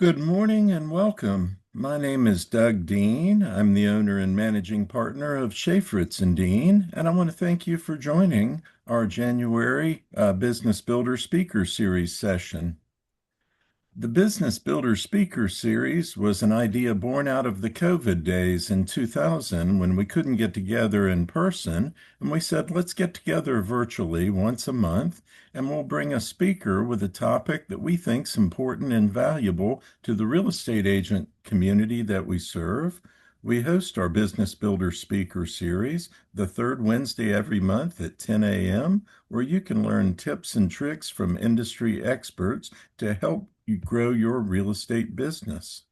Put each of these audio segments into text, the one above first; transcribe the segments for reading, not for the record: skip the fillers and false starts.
Good morning and welcome. My name is Doug Dean. I'm the owner and managing partner of Richardson Dean, and I want to thank you for joining our January Business Builder Speaker Series session. The Business Builder Speaker Series was an idea born out of the COVID days in 2000 when we couldn't get together in person, and we said, let's get together virtually once a month, and we'll bring a speaker with a topic that we think's important and valuable to the real estate agent community that we serve. We host our Business Builder Speaker Series the third Wednesday every month at 10 a.m., where you can learn tips and tricks from industry experts to help you grow your real estate business.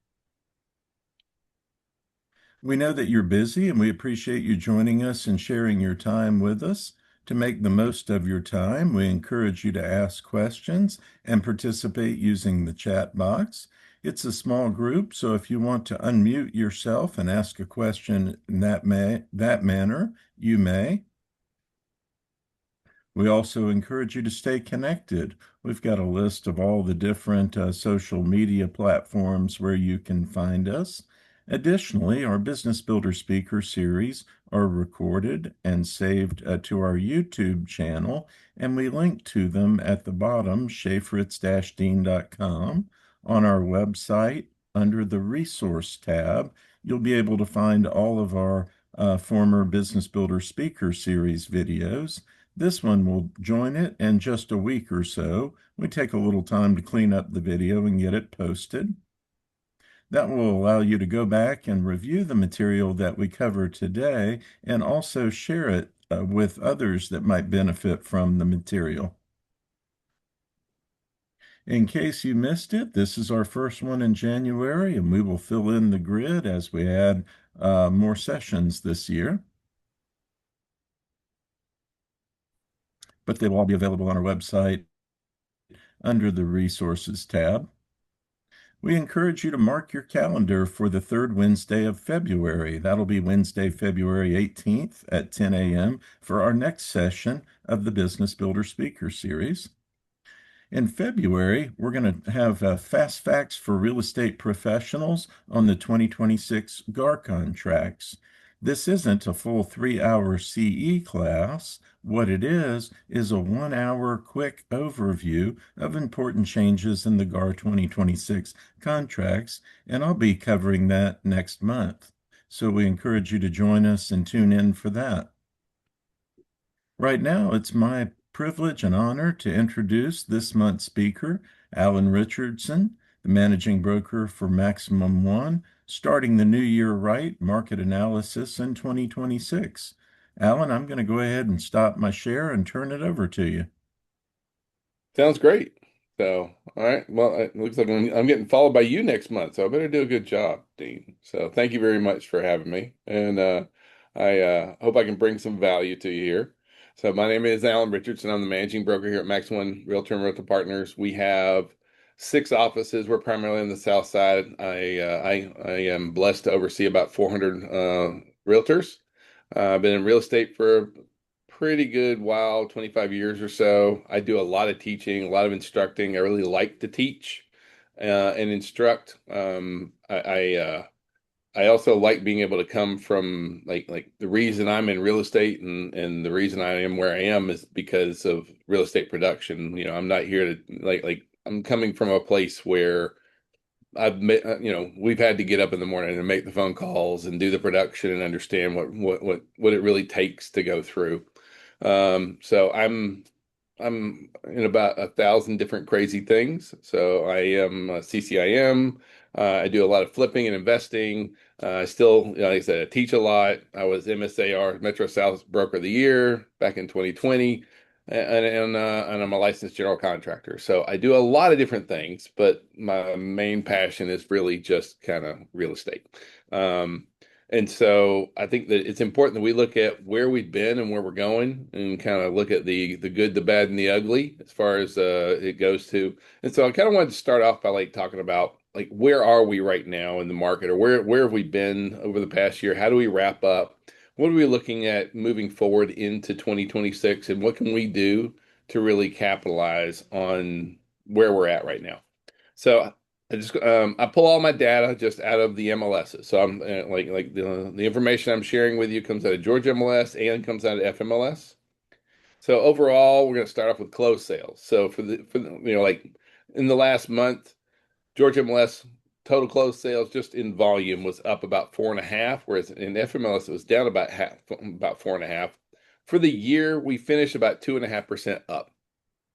We know that you're busy and we appreciate you joining us and sharing your time with us. To make the most of your time, we encourage you to ask questions and participate using the chat box. It's a small group, so if you want to unmute yourself and ask a question in that manner, you may. We also encourage you to stay connected. We've got a list of all the different social media platforms where you can find us. Additionally, our Business Builder Speaker series are recorded and saved to our YouTube channel, and we link to them at the bottom, shafritz-dean.com. On our website, under the Resource tab, you'll be able to find all of our former Business Builder Speaker series videos. This one will join it in just a week or so. We take a little time to clean up the video and get it posted. That will allow you to go back and review the material that we cover today and also share it with others that might benefit from the material. In case you missed it, this is our first one in January, and we will fill in the grid as we add more sessions this year. But they will all be available on our website under the Resources tab. We encourage you to mark your calendar for the third Wednesday of February. That'll be Wednesday, February 18th at 10 a.m. for our next session of the Business Builder Speaker Series. In February, we're going to have fast facts for real estate professionals on the 2026 GAR contracts. This isn't a full 3-hour CE class. What it is a 1-hour quick overview of important changes in the GAR 2026 contracts, and I'll be covering that next month. So we encourage you to join us and tune in for that. Right now, it's my privilege and honor to introduce this month's speaker, Alan Richardson, the managing broker for Maximum One, starting the new year right, market analysis in 2026. Alan, I'm going to go ahead and stop my share and turn it over to you. Sounds great. So, all right. Well, it looks like I'm getting followed by you next month, so I better do a good job, Dean. So, thank you very much for having me, and I hope I can bring some value to you here. So, my name is Alan Richardson. I'm the managing broker here at Max One Realtor and Realtor Partners. We have 6 offices. We're primarily on the south side. I am blessed to oversee about 400 realtors. I've been in real estate for pretty good while, 25 years or so. I do a lot of teaching, a lot of instructing. I really like to teach and instruct. I also like being able to come from like the reason I'm in real estate and the reason I am where I am is because of real estate production. You know, I'm not here to like I'm coming from a place where we've had to get up in the morning and make the phone calls and do the production and understand what it really takes to go through. So I'm in about 1,000 different crazy things. So I am a CCIM. I do a lot of flipping and investing. I still, like I said, I teach a lot. I was MSAR Metro South Broker of the Year back in 2020, and I'm a licensed general contractor. So I do a lot of different things, but my main passion is really just kind of real estate. And so I think that it's important that we look at where we've been and where we're going and kind of look at the good, the bad, and the ugly as far as it goes to. And so I kind of wanted to start off by like talking about like where are we right now in the market or where have we been over the past year? How do we wrap up? What are we looking at moving forward into 2026 and what can we do to really capitalize on where we're at right now? So I pull all my data just out of the MLSs. So I'm like the information I'm sharing with you comes out of Georgia MLS and comes out of FMLS. So overall, we're going to start off with closed sales. So like in the last month, Georgia MLS total closed sales just in volume was up about 4.5, whereas in FMLS it was down about half, about 4.5. For the year, we finished about 2.5% up.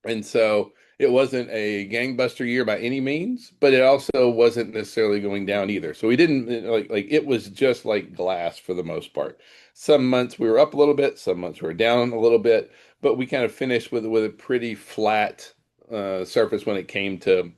And so it wasn't a gangbuster year by any means, but it also wasn't necessarily going down either. So we didn't like it was just like glass for the most part. Some months we were up a little bit, some months we were down a little bit, but we kind of finished with a pretty flat surface when it came to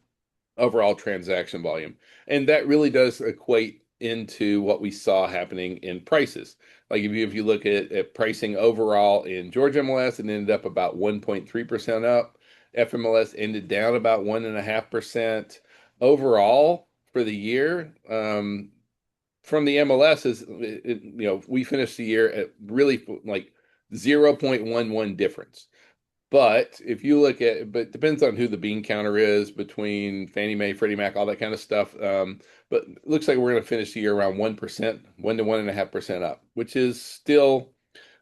overall transaction volume. And that really does equate into what we saw happening in prices. Like if you look at pricing overall in Georgia MLS, it ended up about 1.3% up. FMLS ended down about 1.5%. Overall for the year, from the MLS we finished the year at really like 0.11 difference. But if you look at, but it depends on who the bean counter is between Fannie Mae, Freddie Mac, all that kind of stuff. But it looks like we're going to finish the year around 1%, 1 to 1.5% up, which is still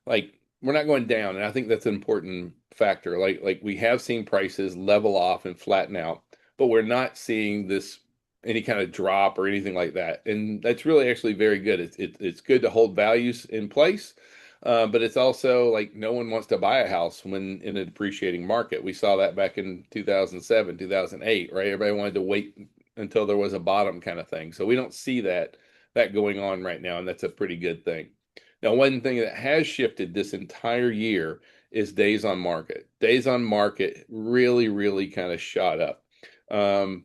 like we're not going down. And I think that's an important factor. Like we have seen prices level off and flatten out, but we're not seeing this any kind of drop or anything like that. And that's really actually very good. It's good to hold values in place. But it's also like no one wants to buy a house when in a depreciating market. We saw that back in 2007, 2008, right? Everybody wanted to wait until there was a bottom kind of thing. So we don't see that going on right now, and that's a pretty good thing. Now, one thing that has shifted this entire year is days on market. Days on market really, really kind of shot up. Um,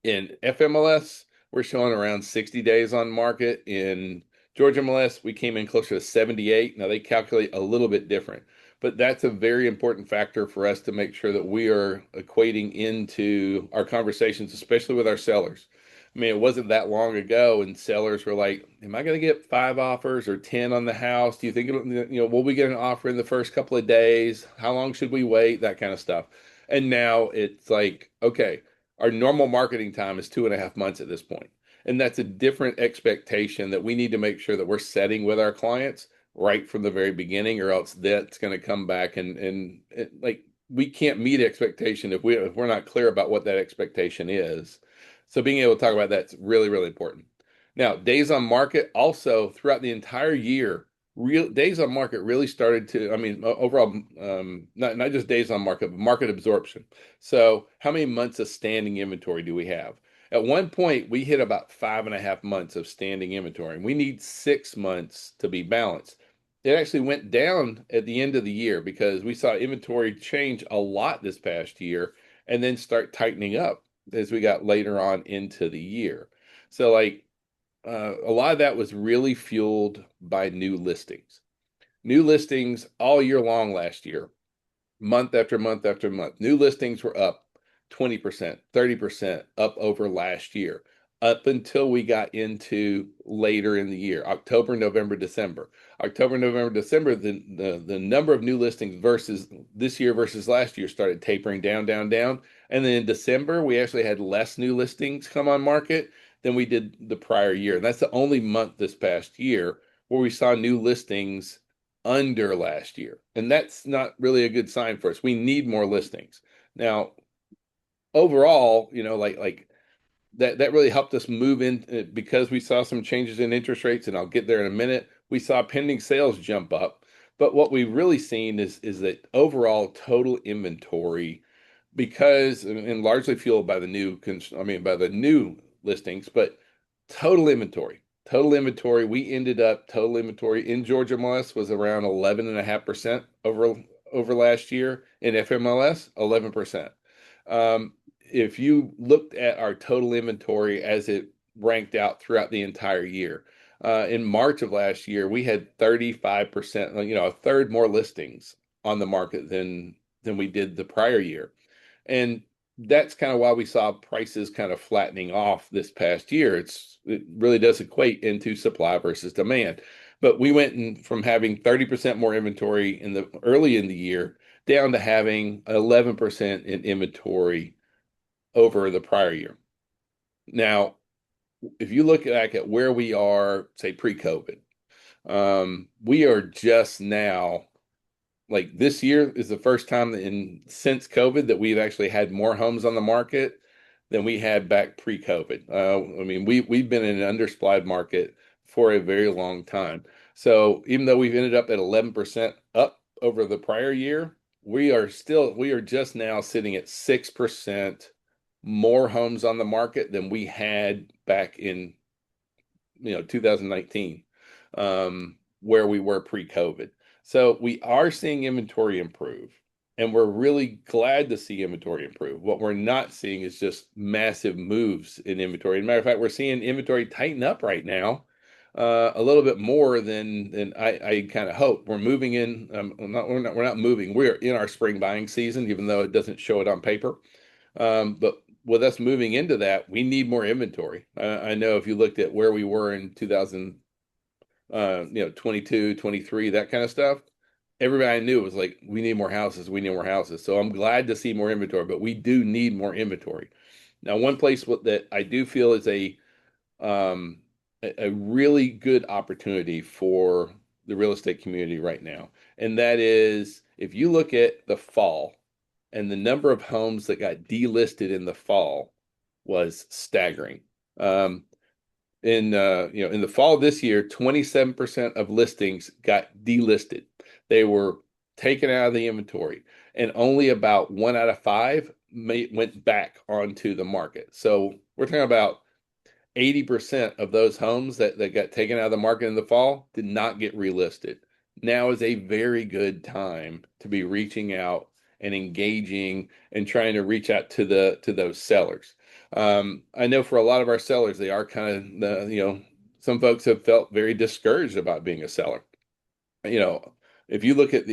in FMLS, we're showing around 60 days on market. In Georgia MLS, we came in closer to 78. Now they calculate a little bit different, but that's a very important factor for us to make sure that we are equating into our conversations, especially with our sellers. I mean, it wasn't that long ago, and sellers were like, "Am I going to get 5 offers or 10 on the house? Do you think will we get an offer in the first couple of days? How long should we wait? That kind of stuff." And now it's like, okay, our normal marketing time is 2.5 months at this point. And that's a different expectation that we need to make sure that we're setting with our clients right from the very beginning, or else that's going to come back like we can't meet expectation if we're not clear about what that expectation is. So being able to talk about that's really, really important. Now, days on market also throughout the entire year, real days on market really started to, I mean, overall, not just days on market, but market absorption. So, how many months of standing inventory do we have? At one point, we hit about 5.5 months of standing inventory, and we need 6 months to be balanced. It actually went down at the end of the year because we saw inventory change a lot this past year and then start tightening up as we got later on into the year. So, like, a lot of that was really fueled by new listings. New listings all year long last year, month after month after month. New listings were up 20%, 30% up over last year, up until we got into later in the year, October, November, December. October, November, December, the number of new listings versus this year versus last year started tapering down, down, down. And then in December, we actually had less new listings come on market than we did the prior year. And that's the only month this past year where we saw new listings under last year. And that's not really a good sign for us. We need more listings. Now, overall, like that really helped us move in because we saw some changes in interest rates, and I'll get there in a minute. We saw pending sales jump up. But what we've really seen is that overall total inventory, because and largely fueled by the by the new listings, but total inventory, we ended up total inventory in Georgia MLS was around 11.5% over last year. In FMLS, 11%. If you looked at our total inventory as it ranked out throughout the entire year, in March of last year, we had 35%, a third more listings on the market than we did the prior year. And that's kind of why we saw prices kind of flattening off this past year. It really does equate into supply versus demand. But we went from having 30% more inventory in the early in the year down to having 11% in inventory over the prior year. Now, if you look back at where we are, say pre-COVID, we are just now, like this year is the first time in since COVID that we've actually had more homes on the market than we had back pre-COVID. I mean, we've been in an undersupplied market for a very long time. So even though we've ended up at 11% up over the prior year, we are just now sitting at 6% more homes on the market than we had back in 2019, where we were pre-COVID. So we are seeing inventory improve, and we're really glad to see inventory improve. What we're not seeing is just massive moves in inventory. As a matter of fact, we're seeing inventory tighten up right now, a little bit more than I kind of hope. We're moving in. We're not moving. We're in our spring buying season, even though it doesn't show it on paper. But with us moving into that, we need more inventory. I know if you looked at where we were in 2000, 22, 23, that kind of stuff, everybody I knew was like, we need more houses, we need more houses. So I'm glad to see more inventory, but we do need more inventory. Now, one place that I do feel is um, a really good opportunity for the real estate community right now, and that is if you look at the fall and the number of homes that got delisted in the fall was staggering. Um, in the fall of this year, 27% of listings got delisted. They were taken out of the inventory, and only about 1 out of 5 went back onto the market. So we're talking about 80% of those homes that got taken out of the market in the fall did not get relisted. Now is a very good time to be reaching out and engaging and trying to reach out to those sellers. I know for a lot of our sellers, they are kind of some folks have felt very discouraged about being a seller. you know, if you look at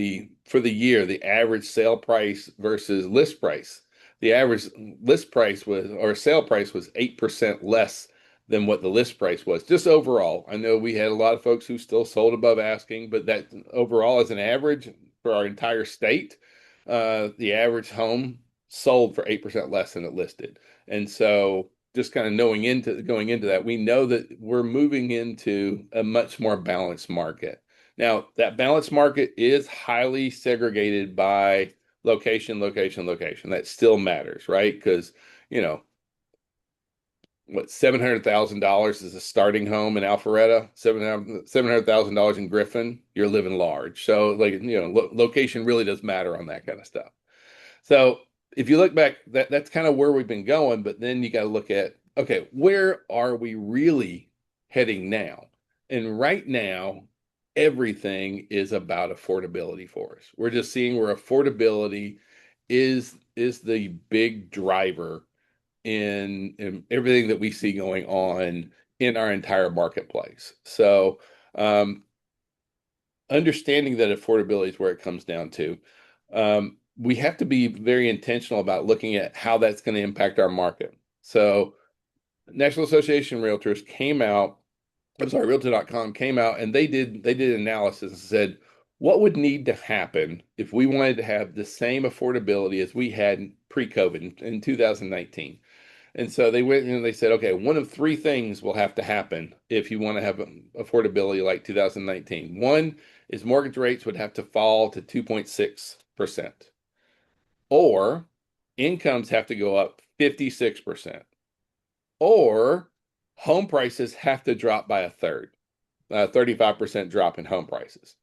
for the year, the average sale price versus list price, the average list price was or sale price was 8% less than what the list price was. Just overall, I know we had a lot of folks who still sold above asking, but that overall as an average for our entire state, the average home sold for 8% less than it listed. And so just kind of knowing into going into that, we know that we're moving into a much more balanced market. Now, that balanced market is highly segregated by location, location, location. That still matters, right? Because, you know, what, $700,000 is a starting home in Alpharetta, $700,000 in Griffin, you're living large. So, like, location really does matter on that kind of stuff. So if you look back, that's kind of where we've been going, but then you got to look at, okay, where are we really heading now? And right now, everything is about affordability for us. We're just seeing where affordability is the big driver in everything that we see going on in our entire marketplace. So understanding that affordability is where it comes down to. We have to be very intentional about looking at how that's going to impact our market. So, National Association of Realtors came out, I'm sorry, Realtor.com came out and they did analysis and said what would need to happen if we wanted to have the same affordability as we had pre-COVID in 2019. And so they went and they said, okay, one of three things will have to happen if you want to have affordability like 2019. One is mortgage rates would have to fall to 2.6%, or incomes have to go up 56%, or home prices have to drop by a third, 35% drop in home prices.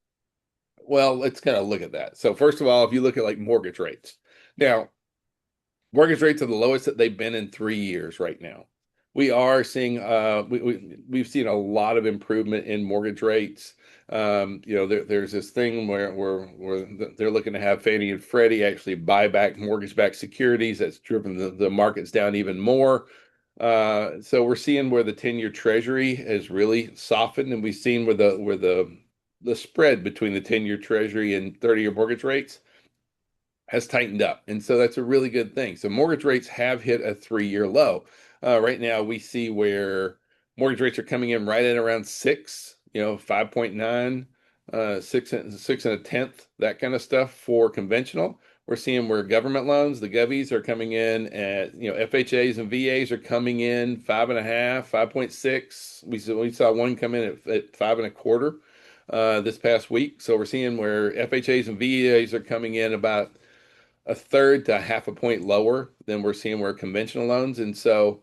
Well, let's kind of look at that. So, first of all, if you look at like mortgage rates, now mortgage rates are the lowest that they've been in 3 years right now. We are seeing we've seen a lot of improvement in mortgage rates. There's this thing where they're looking to have Fannie and Freddie actually buy back mortgage-backed securities. That's driven the markets down even more. So we're seeing where the 10-year Treasury has really softened, and we've seen where the spread between the 10-year Treasury and 30-year mortgage rates has tightened up. And so that's a really good thing. So mortgage rates have hit a 3-year low. Right now, we see where mortgage rates are coming in right at around 6, 5.9, 6 and a tenth, that kind of stuff for conventional. We're seeing where government loans, the govies are coming in at, FHAs and VAs are coming in 5.5, 5.6. We saw one come in at 5.25 this past week. So we're seeing where FHAs and VAs are coming in about a third to half a point lower than we're seeing where conventional loans. And so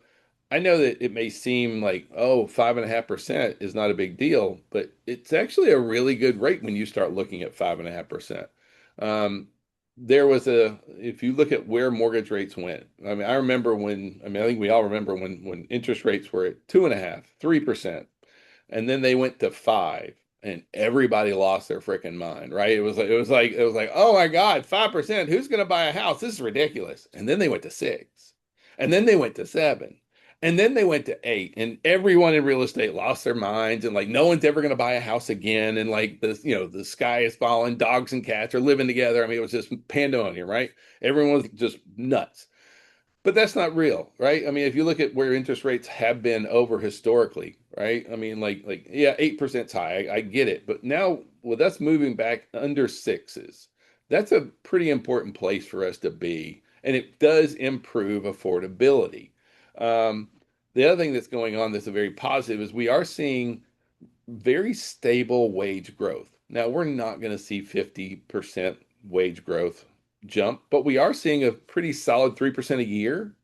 I know that it may seem like, oh, 5.5% is not a big deal, but it's actually a really good rate when you start looking at 5.5%. Um, if you look at where mortgage rates went, I mean, I think we all remember when interest rates were at 2.5, 3%, and then they went to 5 and everybody lost their freaking mind, right? It was like, oh my God, 5%, who's going to buy a house? This is ridiculous. And then they went to 6, and then they went to 7, and then they went to 8, and everyone in real estate lost their minds, and like no one's ever going to buy a house again, and like the sky is falling, dogs and cats are living together. I mean, it was just pandemonium, right? Everyone was just nuts. But that's not real, right? I mean, if you look at where interest rates have been over historically, right? I mean, yeah, 8% is high. I get it. But now with us moving back under sixes, that's a pretty important place for us to be. And it does improve affordability. Um, the other thing that's going on that's a very positive is we are seeing very stable wage growth. Now, we're not going to see 50% wage growth jump, but we are seeing a pretty solid 3% a year.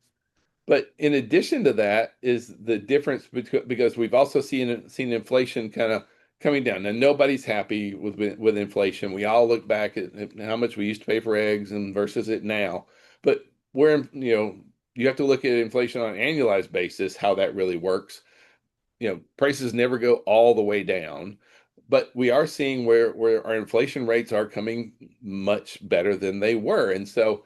But in addition to that is the difference between, because we've also seen inflation kind of coming down. Now nobody's happy with inflation. We all look back at how much we used to pay for eggs and versus it now. But you have to look at inflation on an annualized basis, how that really works. Prices never go all the way down, but we are seeing where our inflation rates are coming much better than they were. And so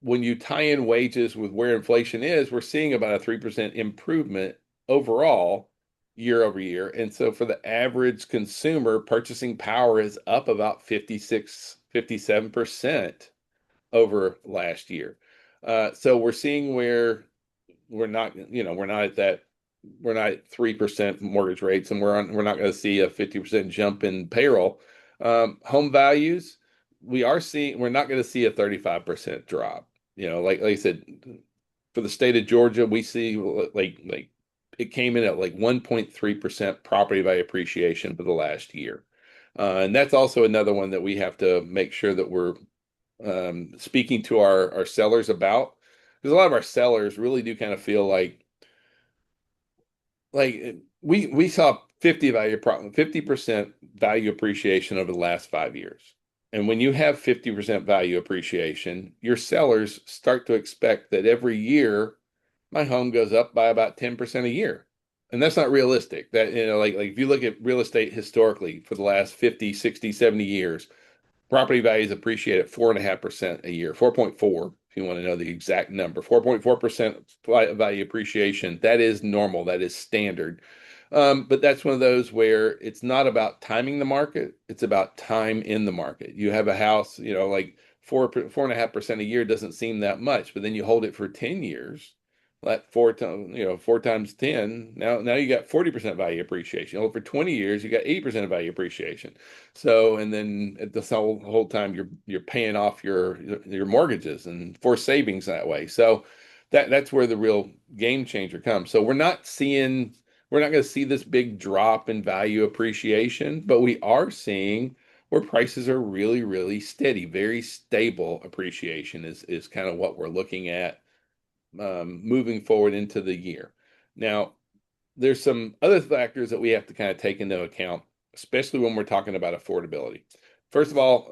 when you tie in wages with where inflation is, we're seeing about a 3% improvement overall year over year. And so for the average consumer, purchasing power is up about 56, 57% over last year. So we're seeing where we're not at 3% mortgage rates, and we're not going to see a 50% jump in payroll. Home values, we're not going to see a 35% drop. Like I said, for the state of Georgia, we see like it came in at like 1.3% property value appreciation for the last year. And that's also another one that we have to make sure that we're speaking to our sellers about, because a lot of our sellers really do kind of feel like we saw 50% value appreciation over the last 5 years. And when you have 50% value appreciation, your sellers start to expect that every year my home goes up by about 10% a year. And that's not realistic. That, like if you look at real estate historically for the last 50, 60, 70 years, property values appreciate at 4.5% a year, 4.4, if you want to know the exact number, 4.4% value appreciation. That is normal. That is standard. But that's one of those where it's not about timing the market. It's about time in the market. You have a house, like 4.5% a year doesn't seem that much, but then you hold it for 10 years. That 4 times 10. Now you got 40% value appreciation. For 20 years, you got 80% value appreciation. So, and then at the whole time you're paying off your mortgages and for savings that way. So that's where the real game changer comes. So we're not going to see this big drop in value appreciation, but we are seeing where prices are really, really steady, very stable appreciation is kind of what we're looking at moving forward into the year. Now, there's some other factors that we have to kind of take into account, especially when we're talking about affordability. First of all,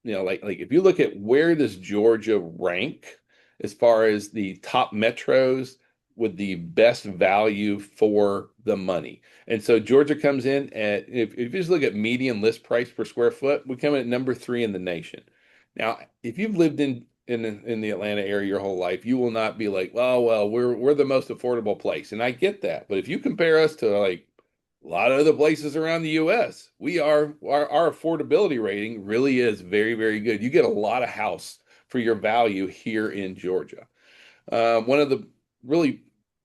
like if you look at where does Georgia rank as far as the top metros with the best value for the money. And so Georgia comes in at, if you just look at median list price per square foot, we come in at number 3 in the nation. Now, if you've lived in the Atlanta area your whole life, you will not be like, oh well, we're the most affordable place. And I get that. But if you compare us to like a lot of other places around the US, our affordability rating really is very, very good. You get a lot of house for your value here in Georgia. One of the really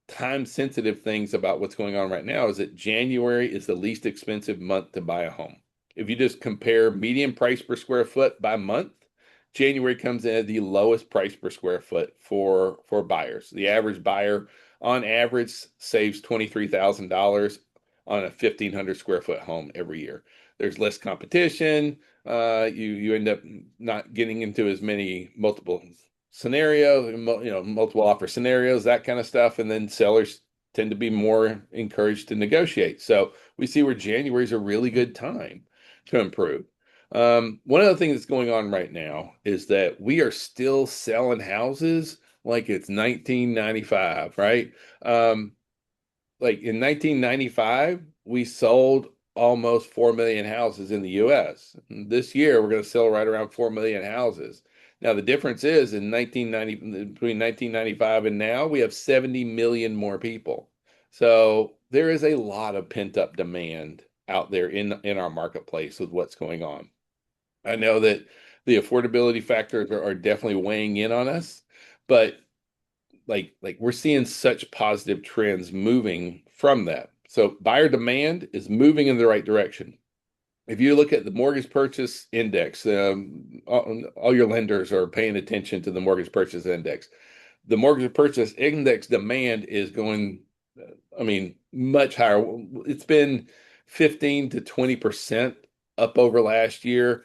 time sensitive things about what's going on right now is that January is the least expensive month to buy a home. If you just compare median price per square foot by month, January comes in at the lowest price per square foot for buyers. The average buyer, on average, saves $23,000 on a 1,500 square foot home every year. There's less competition. You end up not getting into as many multiple scenarios, multiple offer scenarios, that kind of stuff, and then sellers tend to be more encouraged to negotiate. So we see where January is a really good time to improve. One of the things that's going on right now is that we are still selling houses like it's 1995, right? Um, like in 1995, we sold almost 4 million houses in the US. This year, we're going to sell right around 4 million houses. Now, the difference is in 1990, between 1995 and now, we have 70 million more people. So there is a lot of pent-up demand out there in our marketplace with what's going on. I know that the affordability factors are definitely weighing in on us, but like we're seeing such positive trends moving from that. So buyer demand is moving in the right direction. If you look at the mortgage purchase index, all your lenders are paying attention to the mortgage purchase index. The mortgage purchase index demand is going, I mean, much higher. It's been 15 to 20% up over last year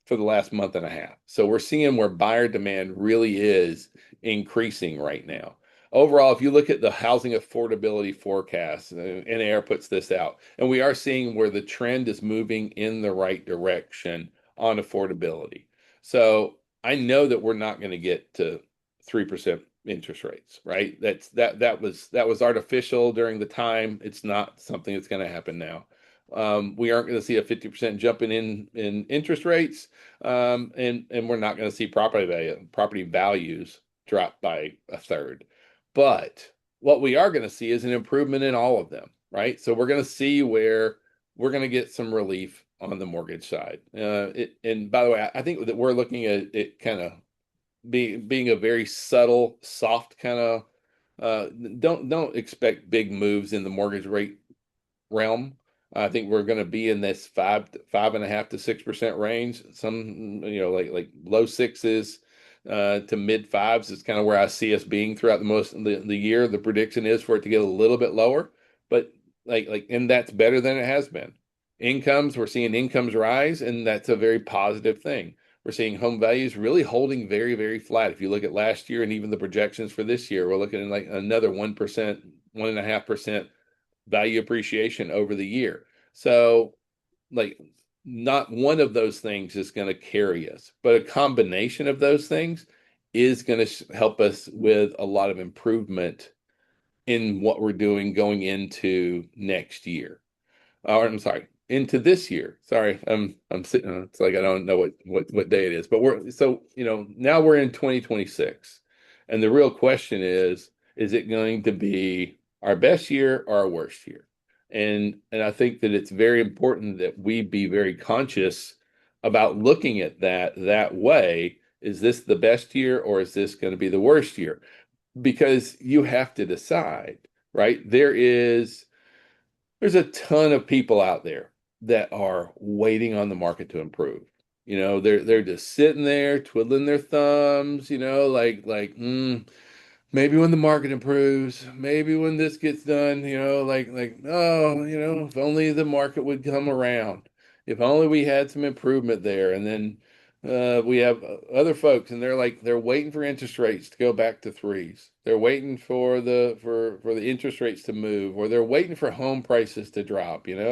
for the last month and a half. So we're seeing where buyer demand really is increasing right now. Overall, if you look at the housing affordability forecast, NAR puts this out, and we are seeing where the trend is moving in the right direction on affordability. So I know that we're not going to get to 3% interest rates, right? That was artificial during the time. It's not something that's going to happen now. We aren't going to see a 50% jump in interest rates, and we're not going to see property values drop by a third. But what we are going to see is an improvement in all of them, right? So we're going to see where we're going to get some relief on the mortgage side. And by the way, I think that we're looking at it kind of being a very subtle, soft kind of. Don't expect big moves in the mortgage rate realm. I think we're going to be in this 5.5 to 6% range. Some, like low sixes to mid fives is kind of where I see us being throughout the year. The prediction is for it to get a little bit lower, but and that's better than it has been. We're seeing incomes rise, and that's a very positive thing. We're seeing home values really holding very, very flat. If you look at last year and even the projections for this year, we're looking at like another 1%, 1.5% value appreciation over the year. So, like, not one of those things is going to carry us, but a combination of those things is going to help us with a lot of improvement in what we're doing going into next year. Or I'm sorry, into this year. Sorry, I'm sitting. It's like I don't know what day it is, but now we're in 2026, and the real question is it going to be our best year or our worst year? And I think that it's very important that we be very conscious about looking at that way. Is this the best year or is this going to be the worst year? Because you have to decide, right? There's a ton of people out there that are waiting on the market to improve. They're just sitting there twiddling their thumbs, maybe when the market improves, maybe when this gets done, oh, if only the market would come around. If only we had some improvement there. And then we have other folks, and they're waiting for interest rates to go back to threes. They're waiting for the interest rates to move, or they're waiting for home prices to drop. Like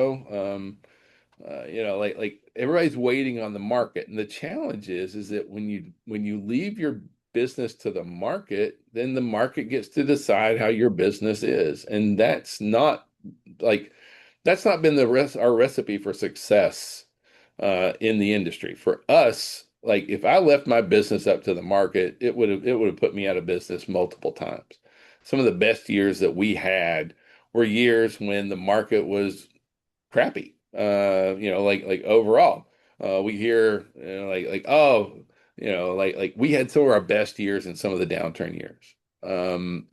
everybody's waiting on the market, and the challenge is that when you leave your business to the market, then the market gets to decide how your business is, and like that's not been our recipe for success in the industry. For us, like if I left my business up to the market, it would have put me out of business multiple times. Some of the best years that we had were years when the market was crappy. Like overall, we hear oh, like we had some of our best years in some of the downturn years, and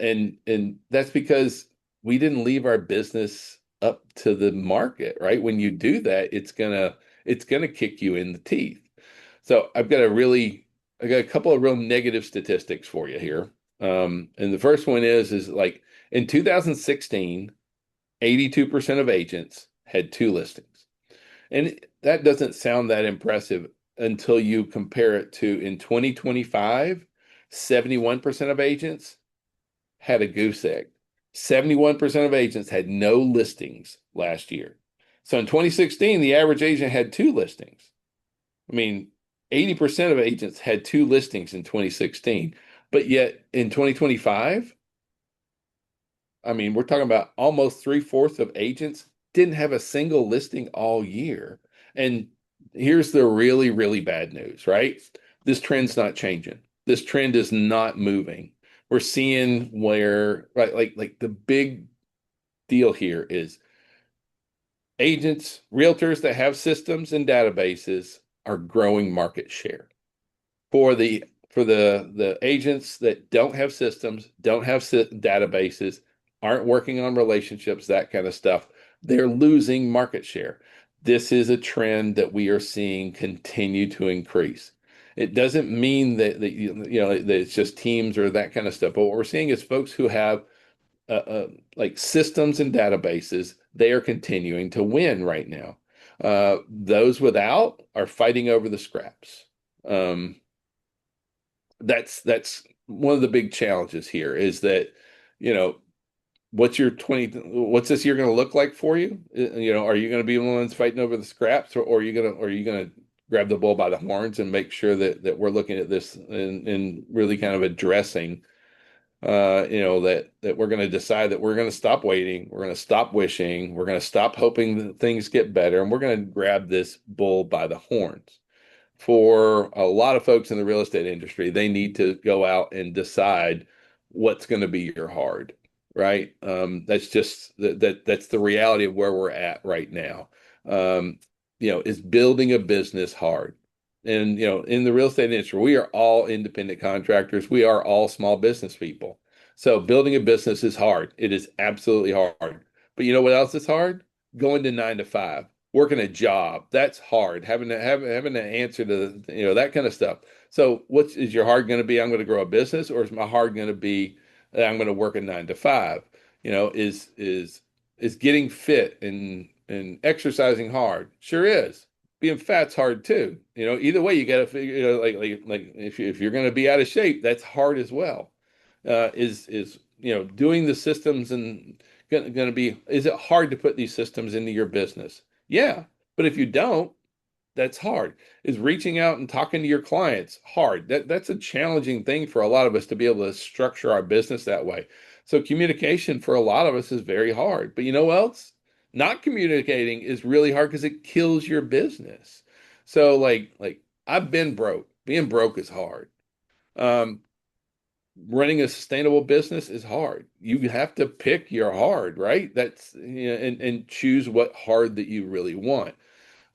that's because we didn't leave our business up to the market, right? When you do that, it's gonna kick you in the teeth. So I've got a really I got a couple of real negative statistics for you here. And the first one is like in 2016, 82% of agents had two listings. And that doesn't sound that impressive until you compare it to in 2025, 71% of agents had a goose egg. 71% of agents had no listings last year. So in 2016, the average agent had two listings. I mean, 80% of agents had two listings in 2016, but yet in 2025, I mean, we're talking about almost three-fourths of agents didn't have a single listing all year. And here's the really, really bad news, right? This trend's not changing. This trend is not moving. We're seeing where, right, like the big deal here is agents, realtors that have systems and databases are growing market share. For the agents that don't have systems, don't have databases, aren't working on relationships, that kind of stuff, they're losing market share. This is a trend that we are seeing continue to increase. It doesn't mean that that it's just teams or that kind of stuff, but what we're seeing is folks who have like systems and databases, they are continuing to win right now. Those without are fighting over the scraps. Um, that's one of the big challenges here is that, you know, what's this year going to look like for you? Are you going to be the ones fighting over the scraps, or are you going to grab the bull by the horns and make sure that we're looking at this and really kind of addressing that we're going to decide that we're going to stop waiting, we're going to stop wishing, we're going to stop hoping that things get better, and we're going to grab this bull by the horns. For a lot of folks in the real estate industry, they need to go out and decide what's going to be your hard, right? That's just that's the reality of where we're at right now. Is building a business hard? And in the real estate industry, we are all independent contractors. We are all small business people. So building a business is hard. It is absolutely hard. But you know what else is hard? Going to 9 to 5, working a job. That's hard. Having to answer to that kind of stuff. So what is your hard going to be? I'm going to grow a business, or is my hard going to be that I'm going to work a 9 to 5? Is getting fit and exercising hard? Sure is. Being fat's hard too. Either way, you got to figure. Like if you're going to be out of shape, that's hard as well. Is doing the systems and going to be? Is it hard to put these systems into your business? Yeah, but if you don't, that's hard. Is reaching out and talking to your clients hard? That's a challenging thing for a lot of us to be able to structure our business that way. So communication for a lot of us is very hard. But you know what else? Not communicating is really hard because it kills your business. So like I've been broke. Being broke is hard. Um, Running a sustainable business is hard. You have to pick your hard, right? That's and choose what hard that you really want.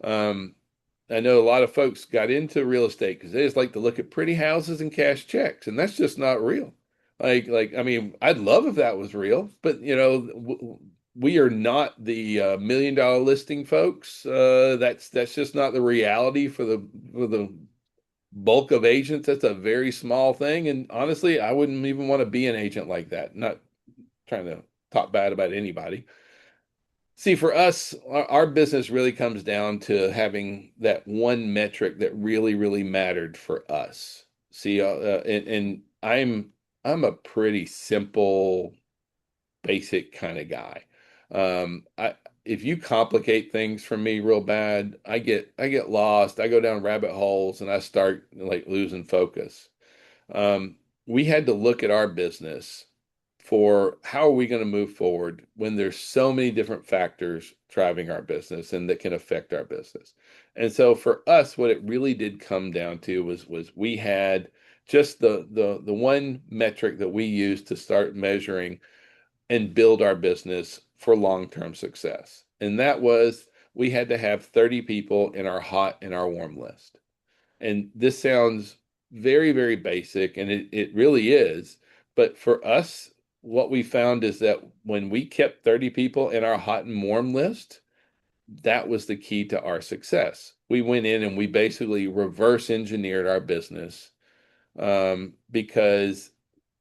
Um, I know a lot of folks got into real estate because they just like to look at pretty houses and cash checks, and that's just not real. Like I mean, I'd love if that was real, but we are not the $1 million listing folks. That's just not the reality for the bulk of agents. That's a very small thing, and honestly, I wouldn't even want to be an agent like that. Not trying to talk bad about anybody. See, for us, our business really comes down to having that one metric that really, really mattered for us. See, and I'm a pretty simple, basic kind of guy. I If you complicate things for me real bad, I get lost. I go down rabbit holes and I start like losing focus. Um, we had to look at our business for how are we going to move forward when there's so many different factors driving our business and that can affect our business. And so for us, what it really did come down to was we had just the one metric that we used to start measuring and build our business for long-term success. And that was we had to have 30 people in our hot and our warm list. And this sounds very, very basic, and it really is. But for us, what we found is that when we kept 30 people in our hot and warm list, that was the key to our success. We went in and we basically reverse engineered our business because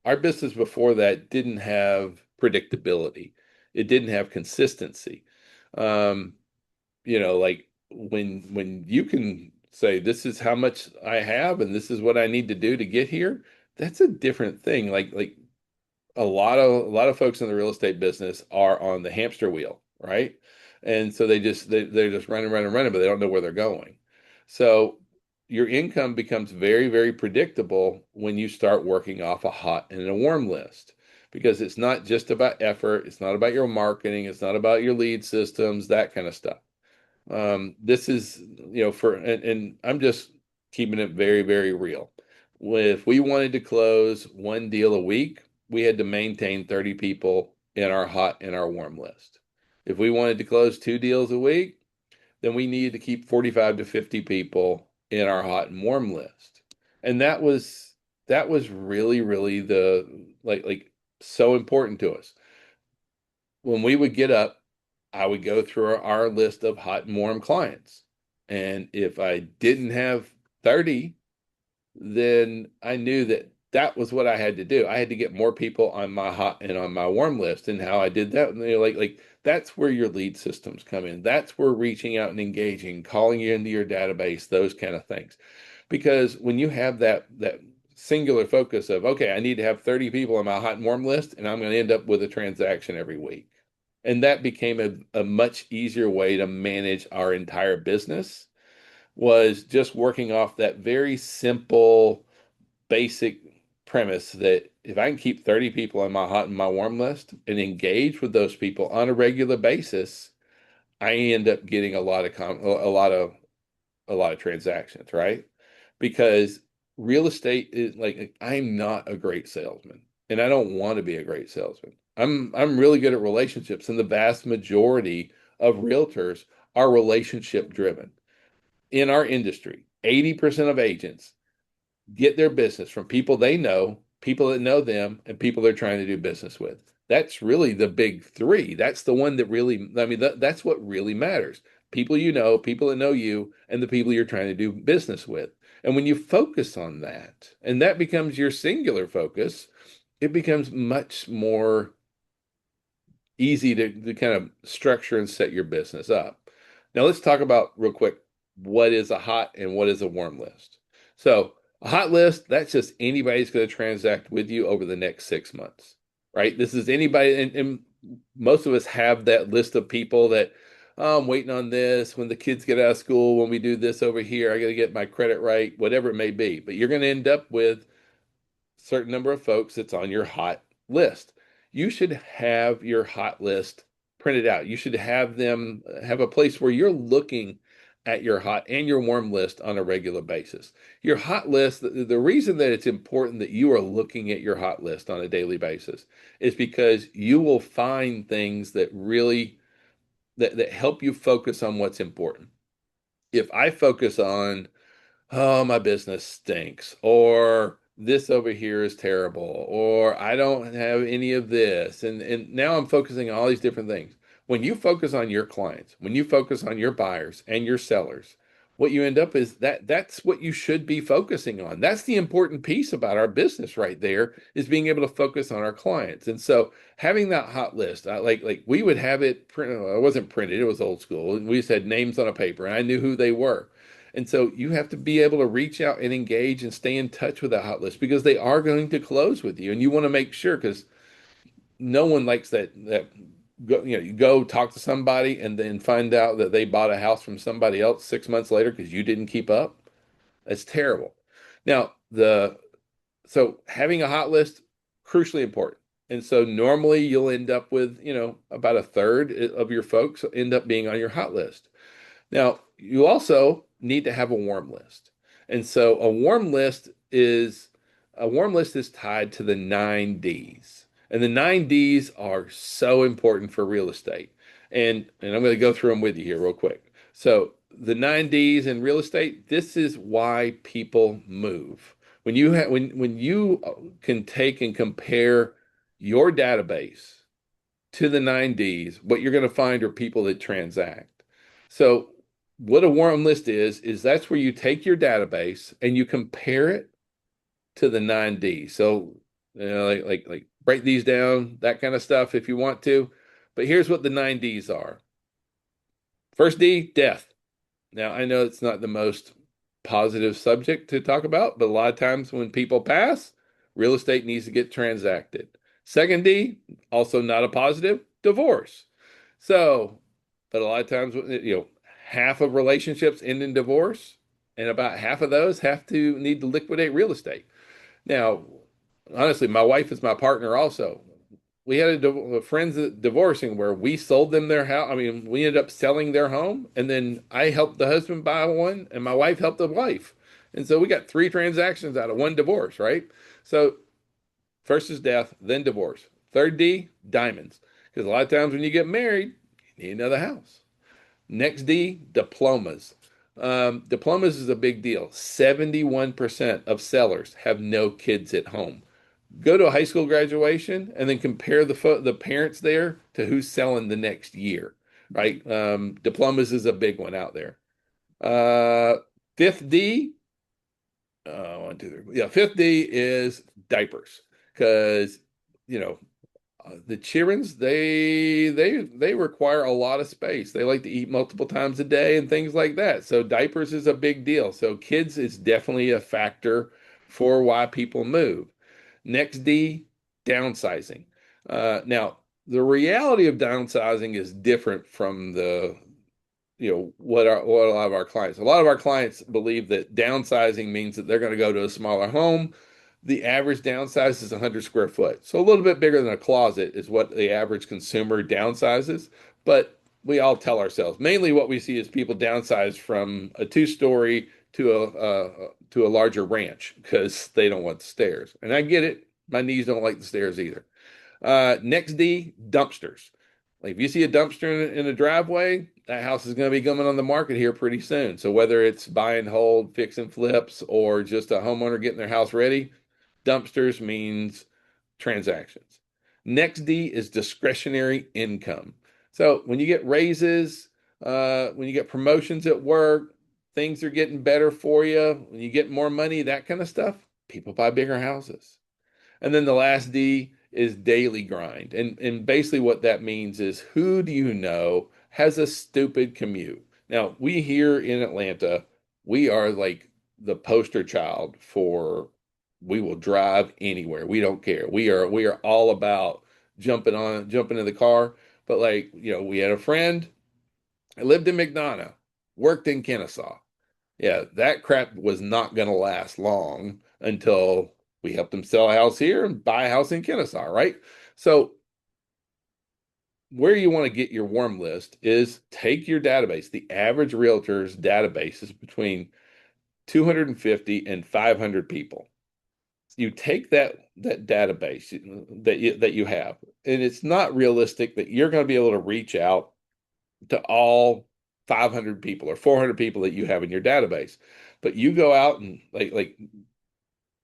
our business before that didn't have predictability. It didn't have consistency. Um, like when you can say this is how much I have and this is what I need to do to get here, that's a different thing. Like a lot of folks in the real estate business are on the hamster wheel, right? And so they're just running, running, running, but they don't know where they're going. So your income becomes very, very predictable when you start working off a hot and a warm list because it's not just about effort, it's not about your marketing, it's not about your lead systems, that kind of stuff. This is, and I'm just keeping it very, very real. If we wanted to close one deal a week, we had to maintain 30 people in our hot and our warm list. If we wanted to close two deals a week, then we needed to keep 45 to 50 people in our hot and warm list. And that was really, really the like so important to us. When we would get up, I would go through our list of hot and warm clients. And if I didn't have 30, then I knew that that was what I had to do. I had to get more people on my hot and on my warm list. And how I did that, like that's where your lead systems come in. That's where reaching out and engaging, calling you into your database, those kind of things. Because when you have that singular focus of, okay, I need to have 30 people on my hot and warm list, and I'm going to end up with a transaction every week. And that became a much easier way to manage our entire business, was just working off that very simple, basic premise that if I can keep 30 people on my hot and my warm list and engage with those people on a regular basis, I end up getting a lot of transactions, right? Because real estate is like, I'm not a great salesman and I don't want to be a great salesman. I'm really good at relationships, and the vast majority of realtors are relationship driven. In our industry, 80% of agents get their business from people they know, people that know them, and people they're trying to do business with. That's really the big three. That's the one that really, I mean, that's what really matters. People you know, people that know you, and the people you're trying to do business with. And when you focus on that, and that becomes your singular focus, it becomes much more easy to kind of structure and set your business up. Now, let's talk about real quick what is a hot and what is a warm list. So, a hot list, that's just anybody's going to transact with you over the next 6 months, right? This is anybody, and most of us have that list of people that, oh, I'm waiting on this. When the kids get out of school, when we do this over here, I got to get my credit right, whatever it may be. But you're going to end up with certain number of folks that's on your hot list. You should have your hot list printed out. You should have them have a place where you're looking at your hot and your warm list on a regular basis. Your hot list, the reason that it's important that you are looking at your hot list on a daily basis is because you will find things that really that help you focus on what's important. If I focus on, oh, my business stinks, or this over here is terrible, or I don't have any of this. And now I'm focusing on all these different things. When you focus on your clients, when you focus on your buyers and your sellers, what you end up is that's what you should be focusing on. That's the important piece about our business right there, is being able to focus on our clients. And so having that hot list, like we would have it printed. It wasn't printed, it was old school. And we just had names on a paper and I knew who they were. And so you have to be able to reach out and engage and stay in touch with that hot list, because they are going to close with you. And you want to make sure, because no one likes that you go talk to somebody and then find out that they bought a house from somebody else 6 months later because you didn't keep up. That's terrible. Now, so having a hot list, crucially important. And so normally you'll end up with, about a third of your folks end up being on your hot list. Now, you also need to have a warm list. And so a warm list is tied to the 9 Ds. And the 9 Ds are so important for real estate. And I'm going to go through them with you here real quick. So the 9 Ds in real estate, this is why people move. When you can take and compare your database to the 9 Ds, what you're going to find are people that transact. So what a warm list is that's where you take your database and you compare it to the 9D. So, like break these down, that kind of stuff if you want to. But here's what the 9Ds are. First D, death. Now, I know it's not the most positive subject to talk about, but a lot of times when people pass, real estate needs to get transacted. Second D, also not a positive, divorce. So, but a lot of times, half of relationships end in divorce, and about half of those have to need to liquidate real estate. Now, honestly, my wife is my partner also. We had friends that divorcing where we sold them their house. I mean, we ended up selling their home, and then I helped the husband buy one, and my wife helped the wife. And so we got three transactions out of one divorce, right? So first is death, then divorce. Third D, diamonds. Because a lot of times when you get married, you need another house. Next D, diplomas. Diplomas is a big deal. 71% of sellers have no kids at home. Go to a high school graduation and then compare the parents there to who's selling the next year, right? Diplomas is a big one out there. Uh, fifth D, one, two, three. Yeah, fifth D is diapers because you know the childrens they require a lot of space. They like to eat multiple times a day and things like that. So diapers is a big deal. So kids is definitely a factor for why people move. Next D, downsizing. Now, the reality of downsizing is different from what a lot of our clients. A lot of our clients believe that downsizing means that they're going to go to a smaller home. The average downsize is 100 square foot. So a little bit bigger than a closet is what the average consumer downsizes. But we all tell ourselves, mainly what we see is people downsize from a two-story to a larger ranch because they don't want the stairs. And I get it. My knees don't like the stairs either. Next D, dumpsters. Like if you see a dumpster in a driveway, that house is going to be coming on the market here pretty soon. So whether it's buy and hold, fix and flips, or just a homeowner getting their house ready, dumpsters means transactions. Next D is discretionary income. So when you get raises, when you get promotions at work, things are getting better for you, when you get more money, that kind of stuff, people buy bigger houses. And then the last D is daily grind. And basically what that means is who do you know has a stupid commute? Now, we here in Atlanta, we are like the poster child for we will drive anywhere. We don't care. We are all about jumping in the car. But like, we had a friend that lived in McDonough, worked in Kennesaw. Yeah, that crap was not going to last long until we helped them sell a house here and buy a house in Kennesaw, right? So, where you want to get your warm list is take your database. The average realtor's database is between 250 and 500 people. You take that database that you have, and it's not realistic that you're going to be able to reach out to all 500 people or 400 people that you have in your database. But you go out and like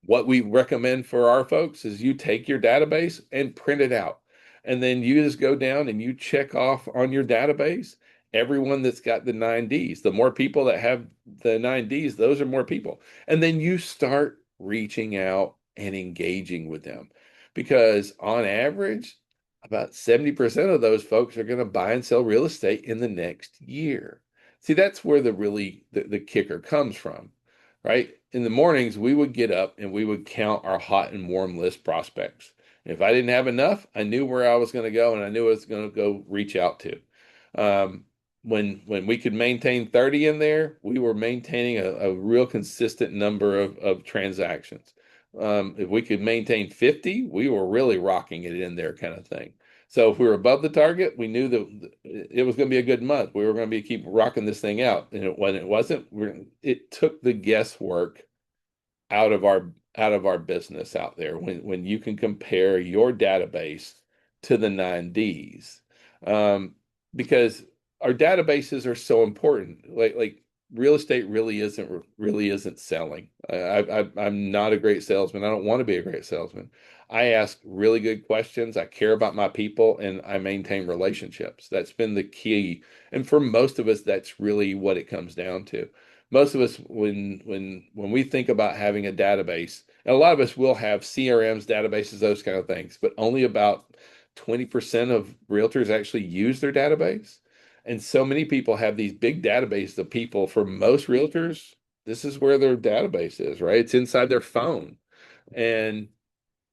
what we recommend for our folks is you take your database and print it out. And then you just go down and you check off on your database everyone that's got the 9Ds. The more people that have the 9Ds, those are more people. And then you start reaching out and engaging with them. Because on average, about 70% of those folks are going to buy and sell real estate in the next year. See, that's where the kicker comes from, right? In the mornings, we would get up and we would count our hot and warm list prospects. And if I didn't have enough, I knew where I was going to go and I knew I was going to go reach out to. Um, when we could maintain 30 in there, we were maintaining a real consistent number of transactions. If we could maintain 50, we were really rocking it in there kind of thing. So if we were above the target, we knew that it was going to be a good month. We were going to be keep rocking this thing out. And when it wasn't, it took the guesswork out of our business out there when you can compare your database to the 9Ds. Um, because our databases are so important. Like real estate really isn't selling. I'm not a great salesman. I don't want to be a great salesman. I ask really good questions. I care about my people and I maintain relationships. That's been the key. And for most of us, that's really what it comes down to. most of us, when we think about having a database, and a lot of us will have CRMs, databases, those kind of things, but only about 20% of realtors actually use their database. And so many people have these big databases of people. For most realtors, this is where their database is, right? It's inside their phone. And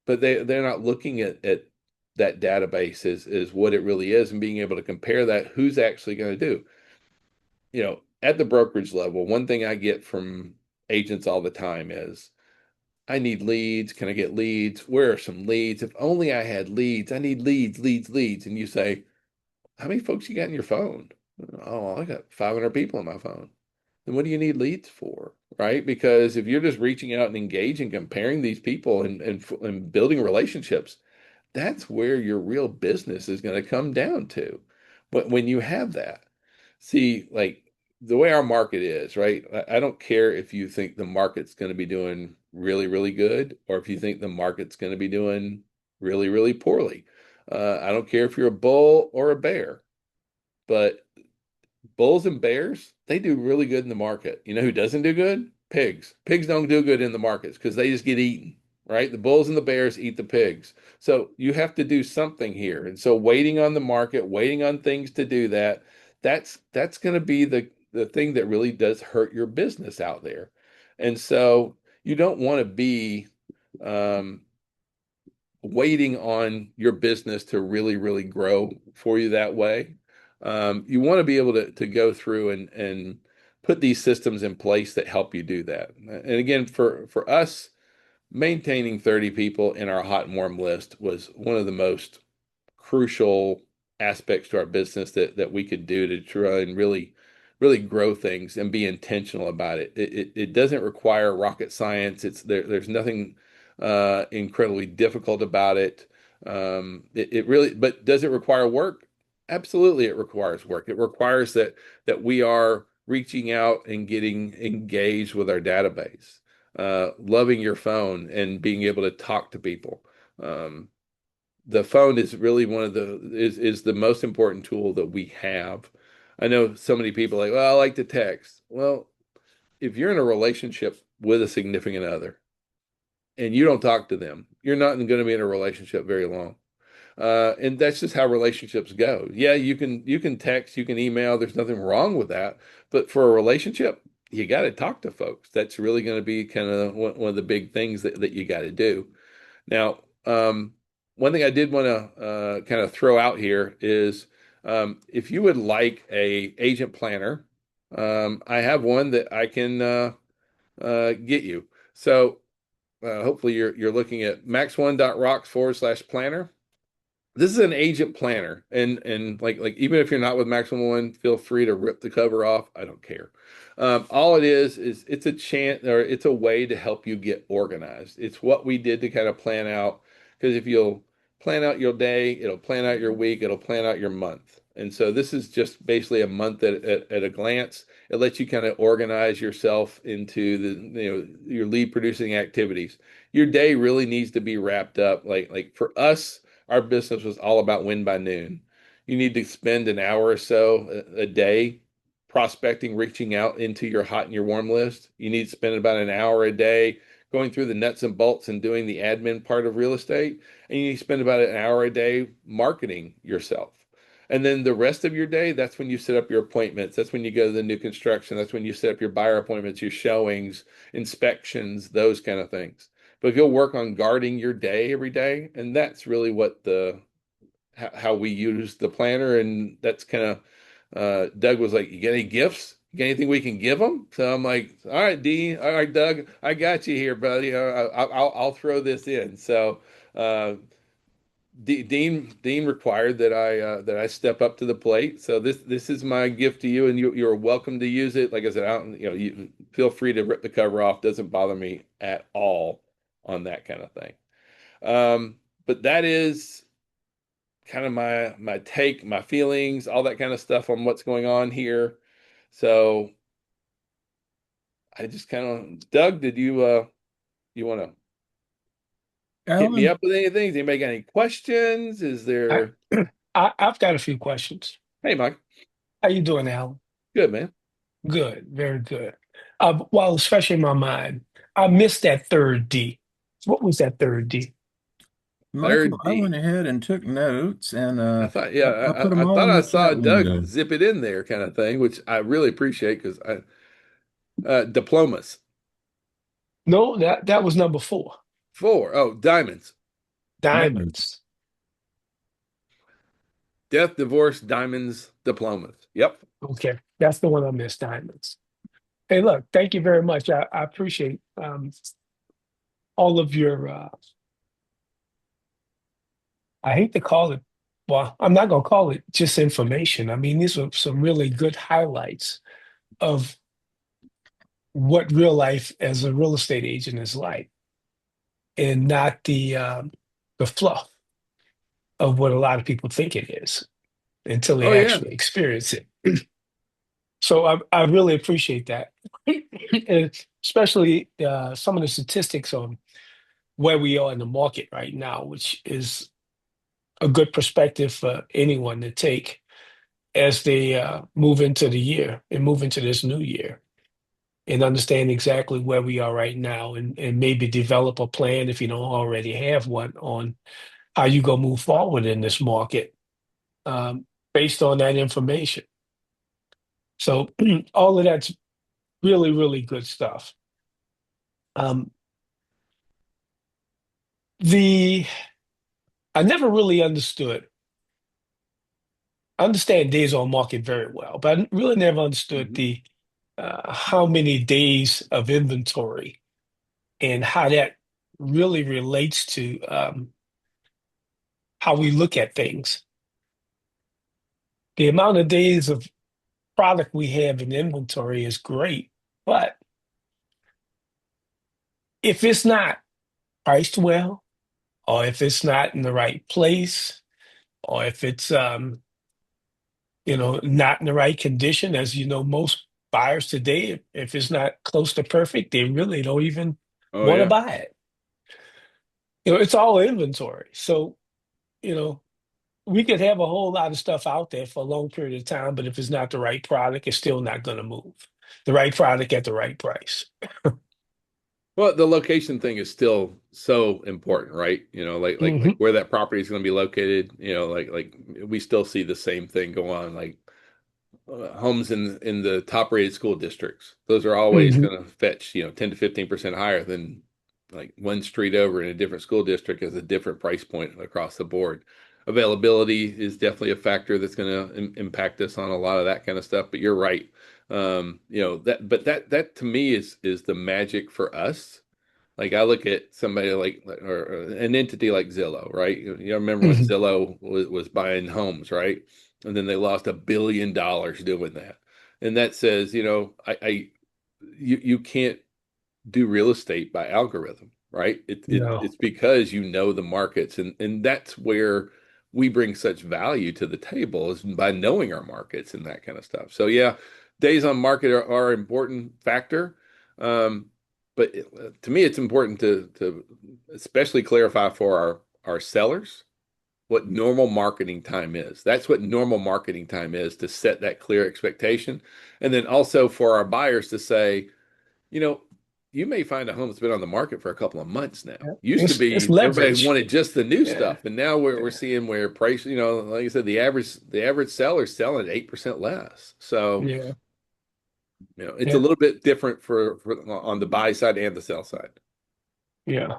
but they're not looking at that database as what it really is and being able to compare that who's actually going to do. At the brokerage level, one thing I get from agents all the time is, I need leads. Can I get leads? Where are some leads? If only I had leads. I need leads, leads, leads. And you say, how many folks you got in your phone? Oh, I got 500 people on my phone. Then what do you need leads for? Right? Because if you're just reaching out and engaging, comparing these people and building relationships, that's where your real business is going to come down to. But when you have that, see, like the way our market is, right? I don't care if you think the market's going to be doing really, really good, or if you think the market's going to be doing really, really poorly. I don't care if you're a bull or a bear, but bulls and bears, they do really good in the market. You know who doesn't do good? Pigs. Pigs don't do good in the markets because they just get eaten, right? The bulls and the bears eat the pigs. So you have to do something here. And so waiting on the market, waiting on things to do that, that's going to be the thing that really does hurt your business out there. And so you don't want to be um, waiting on your business to really, really grow for you that way. You want to be able to go through and put these systems in place that help you do that. And again, for us, maintaining 30 people in our hot and warm list was one of the most crucial aspects to our business that we could do to try and really grow things and be intentional about it. It doesn't require rocket science. There's nothing incredibly difficult about it. It really, but does it require work? Absolutely, it requires work. It requires that we are reaching out and getting engaged with our database, loving your phone and being able to talk to people. The phone is really one of is the most important tool that we have. I know so many people like, well, I like to text. Well, if you're in a relationship with a significant other and you don't talk to them, you're not going to be in a relationship very long. And that's just how relationships go. Yeah, you can text, you can email. There's nothing wrong with that. But for a relationship, you got to talk to folks. That's really going to be kind of one of the big things that you got to do. Now, one thing I did want to kind of throw out here is if you would like a agent planner, I have one that I can get you. So hopefully you're looking at maxone.rocks/planner. This is an agent planner, and like even if you're not with Maximum One, feel free to rip the cover off. I don't care. All it is it's a chance or it's a way to help you get organized. It's what we did to kind of plan out because if you'll plan out your day, it'll plan out your week, it'll plan out your month. And so this is just basically a month at a glance. It lets you kind of organize yourself into your lead producing activities. Your day really needs to be wrapped up. Like for us, our business was all about win by noon. You need to spend an hour or so a day prospecting, reaching out into your hot and your warm list. You need to spend about an hour a day going through the nuts and bolts and doing the admin part of real estate. And you need to spend about an hour a day marketing yourself. And then the rest of your day, that's when you set up your appointments. That's when you go to the new construction. That's when you set up your buyer appointments, your showings, inspections, those kind of things. But if you'll work on guarding your day every day, and that's really what the how we use the planner, and that's kind of Doug was like, "You got any gifts? You got anything we can give them?" So I'm like, "All right, Dean. All right, Doug. I got you here, buddy. I'll throw this in." So uh, Dean required that I step up to the plate. So this is my gift to you, and you're welcome to use it. Like I said, I don't, you feel free to rip the cover off. Doesn't bother me at all on that kind of thing. But that is kind of my take, my feelings, all that kind of stuff on what's going on here. So I just kind of, Doug, did you want to hit me Alan, up with anything? Does anybody got any questions? Is I, there? I've got a few questions. Hey, Mike. How you doing, Alan? Good, man. Good, very good. Well, especially in my mind, I missed that third D. What was that third D? Michael, Third I went D. ahead and took notes, and I thought, yeah, I put them I all thought in I the saw chat Doug window. zip it in there, kind of thing, which I really appreciate because I diplomas. No, that was number four. Four. Oh, diamonds. Diamonds. Diamonds. Death, divorce, diamonds, diplomas. Yep. Okay, that's the one I missed. Diamonds. Hey, look, thank you very much. I appreciate all of your. I hate to call it. Well, I'm not gonna call it just information. I mean, these are some really good highlights of what real life as a real estate agent is like, and not the fluff of what a lot of people think it is until they Oh yeah. actually experience it. So I really appreciate that, and especially some of the statistics on where we are in the market right now, which is a good perspective for anyone to take as they move into the year and move into this new year and understand exactly where we are right now and maybe develop a plan if you don't already have one on how you go move forward in this market based on that information. So all of that's really, really good stuff. Um, the I never really understood. I understand days on market very well, but I really never understood Mhm. the how many days of inventory and how that really relates to how we look at things. The amount of days of product we have in inventory is great, but if it's not priced well, or if it's not in the right place, or if it's not in the right condition, as you know, most buyers today, if it's not close to perfect, they really don't even Oh want to yeah. buy it. It's all inventory. So, you know, we could have a whole lot of stuff out there for a long period of time, but if it's not the right product, it's still not going to move. The right product at the right price. Well, the location thing is still so important, right? Like Hmm. where that property is going to be located. Like we still see the same thing go on. Like homes in the top rated school districts. Those are always Hmm. going to fetch, 10 to 15% higher than like one street over in a different school district as a different price point across the board. Availability is definitely a factor that's going to impact us on a lot of that kind of stuff. But you're right. That to me is the magic for us. Like I look at somebody or an entity like Zillow, right? You remember when Hmm. Zillow was buying homes, right? And then they lost $1 billion doing that. And that says, you can't do real estate by algorithm, right? No. It's because you know the markets, and that's where we bring such value to the table is by knowing our markets and that kind of stuff. So yeah, days on market are an important factor. Um, but to me, it's important to especially clarify for our sellers what normal marketing time is. That's what normal marketing time is to set that clear expectation. And then also for our buyers to say, you know, you may find a home that's been on the market for a couple of months now. Yeah. Used to It's be everybody leverage. wanted just the new Yeah. stuff, and now we're Yeah. seeing where price, like I said, the average seller is selling at 8% less. So, Yeah. it's a Yeah. little bit different for on the buy side and the sell side. Yeah.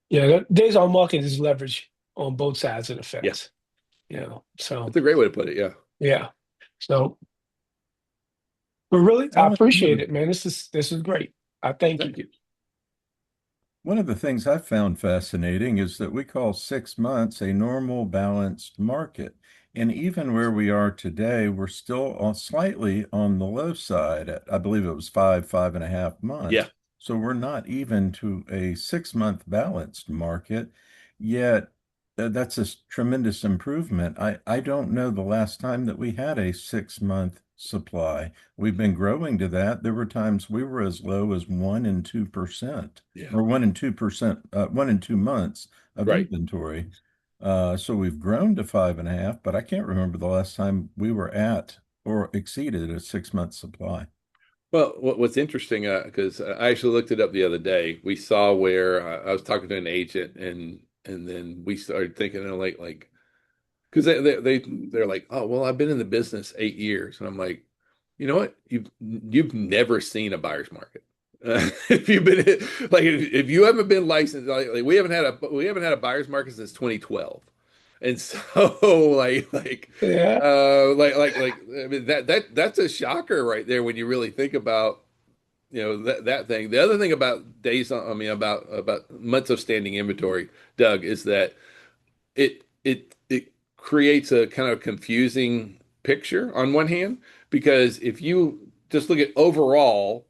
Yeah. Days on market is leverage on both sides of the Yeah, fence. So that's a great way to put it. Yeah, yeah. So but really, I Alan, appreciate it, man. This is great. I thank you. thank you. one of the things I've found fascinating is that we call 6 months a normal balanced market. And even where we are today, we're still slightly on the low side. I believe it was 5.5 months. Yeah, So we're not even to a 6 month balanced market. Yet that's a tremendous improvement. I don't know the last time that we had a 6 month supply. We've been growing to that. There were times we were as low as 1% and 2%, yeah, or 1% and 2%, 1 and 2 months of right. inventory. So we've grown to 5.5, but I can't remember the last time we were at or exceeded a 6 month supply. Well, what's interesting, because I actually looked it up the other day. We saw where I was talking to an agent, and then we started thinking, like, because they're like, oh well, I've been in the business 8 years, and I'm like, you know what? You've never seen a buyer's market. If you've been like if you haven't been licensed, like we haven't had a buyer's market since 2012, and so Yeah. I mean that's a shocker right there when you really think about that thing. The other thing about I mean about months of standing inventory, Doug, is that it creates a kind of confusing picture on one hand, because if you just look at overall,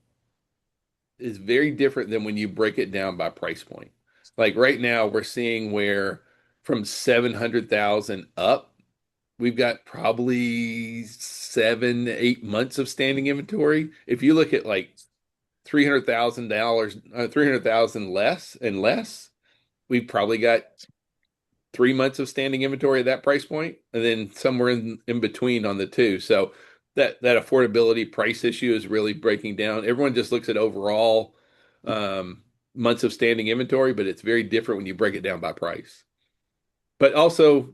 is very different than when you break it down by price point. Like right now, we're seeing where from 700,000 up, we've got probably 7, 8 months of standing inventory. If you look at like $300,000, 300,000 less and less, we've probably got 3 months of standing inventory at that price point, and then somewhere in between on the two. So that affordability price issue is really breaking down. Everyone just looks at overall um, months of standing inventory, but it's very different when you break it down by price. But also,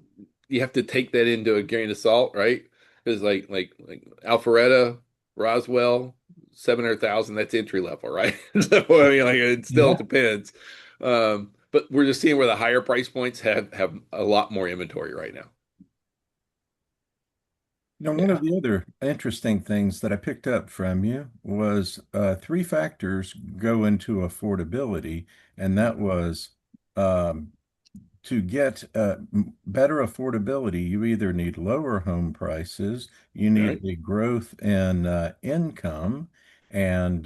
you have to take that into a grain of salt, right? Because like Alpharetta, Roswell, 700,000, that's entry level, right? So I mean, like it still Yeah. depends. But we're just seeing where the higher price points have a lot more inventory right now. One of Yeah. the other interesting things that I picked up from you was three factors go into affordability, and that was um, to get better affordability, you either need lower home prices, you All need right. a growth in income, and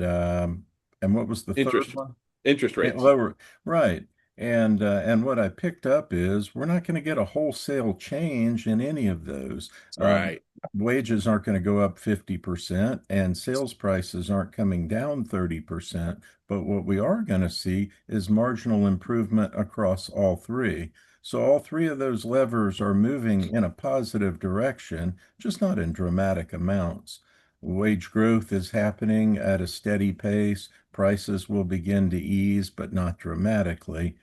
what was the third Interest one? interest And rates. lower, right. And what I picked up is we're not going to get a wholesale change in any of those. Um, Right. Wages aren't going to go up 50%, and sales prices aren't coming down 30%. But what we are going to see is marginal improvement across all three. So all three of those levers are moving in a positive direction, just not in dramatic amounts. Wage growth is happening at a steady pace. Prices will begin to ease, but not dramatically.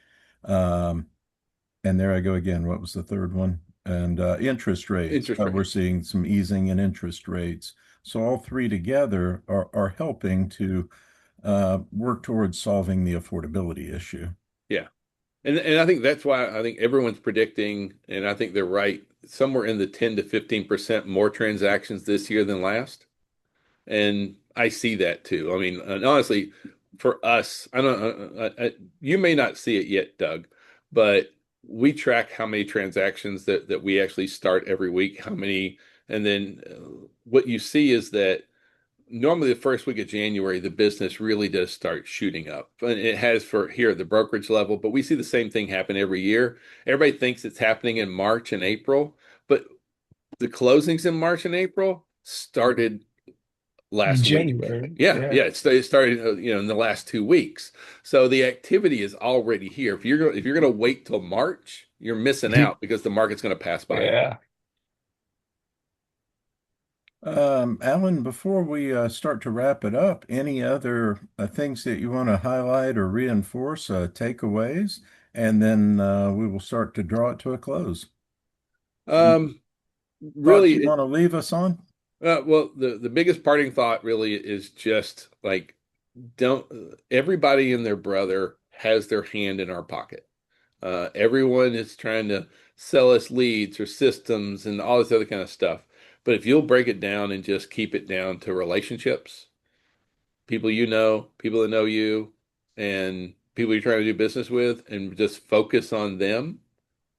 Um, and there I go again. What was the third one? And interest rates. Interest We're rates. seeing some easing in interest rates. So all three together are helping to work towards solving the affordability issue. Yeah. And I think that's why I think everyone's predicting, and I think they're right, somewhere in the 10 to 15% more transactions this year than last. And I see that too. I mean, and honestly, for us, I don't. You may not see it yet, Doug, but we track how many transactions that we actually start every week. How many, and then what you see is that normally the first week of January, the business really does start shooting up, and it has for here at the brokerage level. But we see the same thing happen every year. Everybody thinks it's happening in March and April, but the closings in March and April started In last week. January. Yeah, Yeah. yeah, it started in the last 2 weeks. So the activity is already here. If you're going to wait till March, you're missing out because the market's going to pass by you. Yeah. Alan, before we start to wrap it up, any other things that you want to highlight or reinforce, takeaways, and then we will start to draw it to a close. Any Um, thoughts really, you want to leave us on? well, the biggest parting thought really is just like don't everybody and their brother has their hand in our pocket. Everyone is trying to sell us leads or systems and all this other kind of stuff. But if you'll break it down and just keep it down to relationships, people you know, people that know you, and people you're trying to do business with, and just focus on them,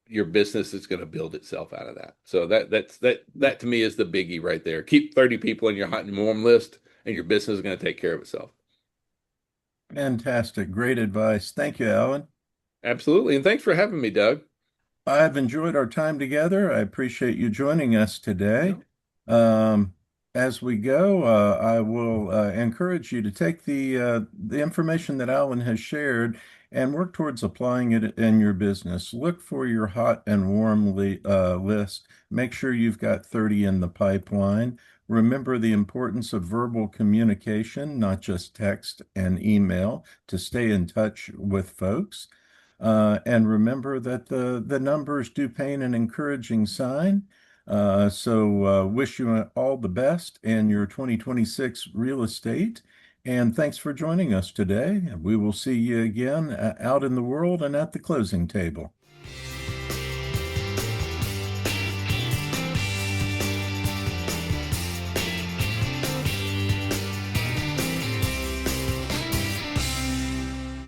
your business is going to build itself out of that. So that to me is the biggie right there. Keep 30 people in your hot and warm list, and your business is going to take care of itself. Fantastic. Great advice. Thank you, Alan. Absolutely. And thanks for having me, Doug. I've enjoyed our time together. I appreciate you joining us today. No, Um, as we go, I will encourage you to take the information that Alan has shared and work towards applying it in your business. Look for your hot and warm list. Make sure you've got 30 in the pipeline. Remember the importance of verbal communication, not just text and email, to stay in touch with folks. And remember that the numbers do paint an encouraging sign. So wish you all the best in your 2026 real estate. And thanks for joining us today. We will see you again out in the world and at the closing table.